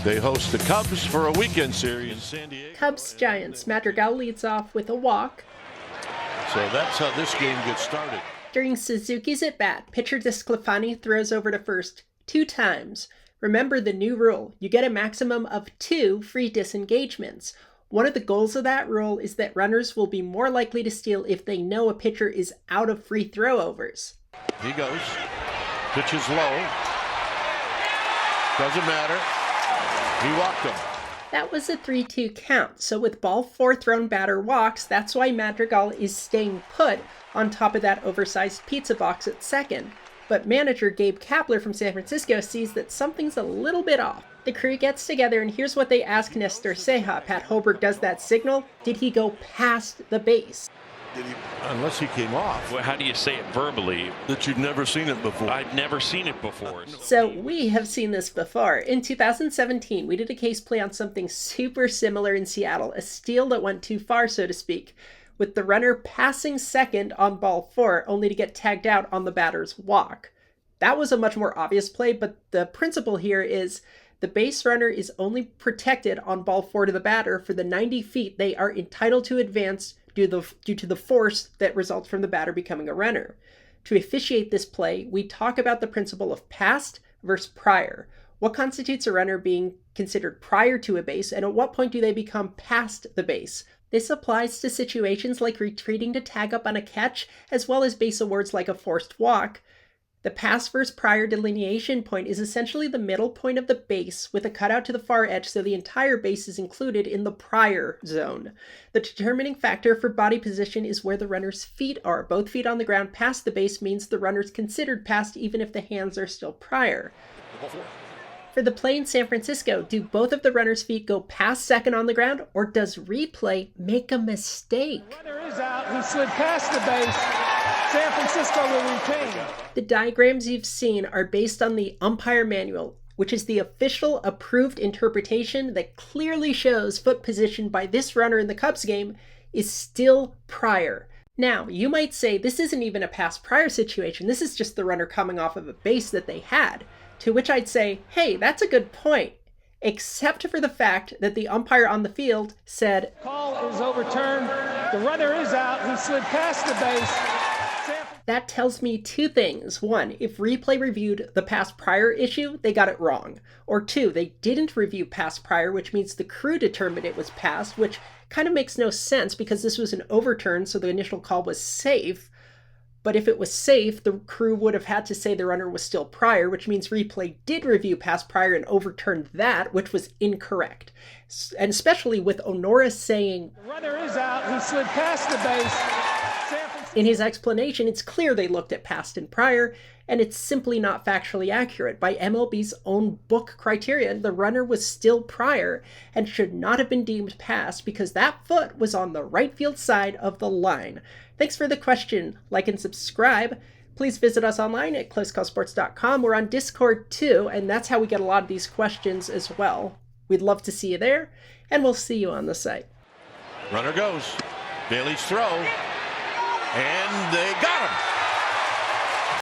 They host the Cubs for a weekend series in San Diego. Cubs-Giants. Madrigal leads off with a walk. So that's how this game gets started. During Suzuki's at-bat, pitcher DeSclafani throws over to first 2 times. Remember the new rule. You get a maximum of 2 free disengagements. One of the goals of that rule is that runners will be more likely to steal if they know a pitcher is out of free throw-overs. He goes. Pitches low. Doesn't matter. He walked him. That was a 3-2 count, so with ball 4 thrown batter walks, that's why Madrigal is staying put on top of that oversized pizza box at second. But manager Gabe Kapler from San Francisco sees that something's a little bit off. The crew gets together and here's what they ask Nestor Ceja. Pat Hoberg does that signal. Did he go past the base? Unless he came off. Well, how do you say it verbally? That you've never seen it before. I've never seen it before. So we have seen this before. In 2017, we did a case play on something super similar in Seattle, a steal that went too far, so to speak, with the runner passing second on ball 4, only to get tagged out on the batter's walk. That was a much more obvious play, but the principle here is the base runner is only protected on ball 4 to the batter for the 90 feet they are entitled to advance due to the force that results from the batter becoming a runner. To officiate this play, we talk about the principle of past versus prior. What constitutes a runner being considered prior to a base, and at what point do they become past the base? This applies to situations like retreating to tag up on a catch, as well as base awards like a forced walk. The past versus prior delineation point is essentially the middle point of the base with a cutout to the far edge so the entire base is included in the prior zone. The determining factor for body position is where the runner's feet are. Both feet on the ground past the base means the runner's considered past even if the hands are still prior. For the play in San Francisco, do both of the runner's feet go past second on the ground, or does replay make a mistake? The runner is out. He slid past the base. San Francisco will retain. The diagrams you've seen are based on the Umpire Manual, which is the official approved interpretation that clearly shows foot position by this runner in the Cubs game is still prior. Now, you might say this isn't even a past prior situation. This is just the runner coming off of a base that they had. To which I'd say, hey, that's a good point, except for the fact that the umpire on the field said, Call is overturned. The runner is out. He slid past the base. That tells me 2 things. 1, if replay reviewed the past prior issue, they got it wrong. Or 2, they didn't review past prior, which means the crew determined it was past, which kind of makes no sense because this was an overturn, so the initial call was safe. But if it was safe, the crew would have had to say the runner was still prior, which means replay did review past prior and overturned that, which was incorrect. And especially with Honora saying, the runner is out. He slid past the base. In his explanation, it's clear they looked at past and prior, and it's simply not factually accurate. By MLB's own book criteria, the runner was still prior and should not have been deemed past because that foot was on the right field side of the line. Thanks for the question. Like and subscribe. Please visit us online at closecallsports.com. We're on Discord too, and that's how we get a lot of these questions as well. We'd love to see you there, and we'll see you on the site. Runner goes. Bailey's throw. And they got him.